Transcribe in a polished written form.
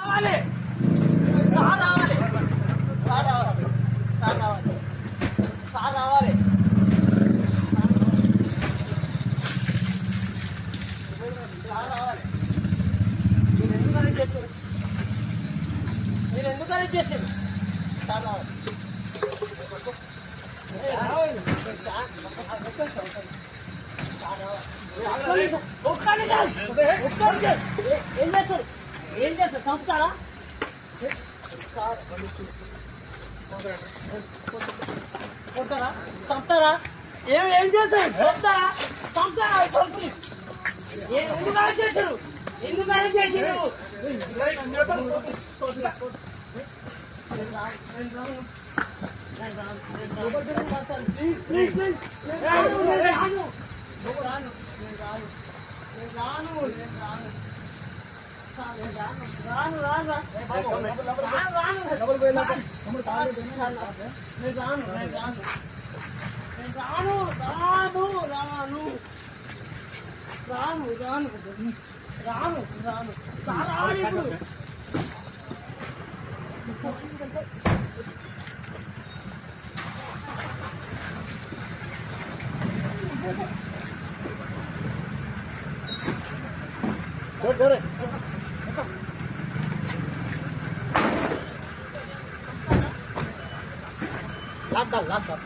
రావాలి సార్ రావాలి సార్ రావాలి సార్ రావాలి సార్ రావాలి సార్ రావాలి మీరు ఎందుకు అరెస్ట్ చేశారు సార్ రావాలి ఏం చేస్తారు చంపుతారా కొడతారా చంపుతారా ఏం చేస్తారు చంపుతారా చంపుని ఎందుకు అరెస్ట్ చేశారు Last up.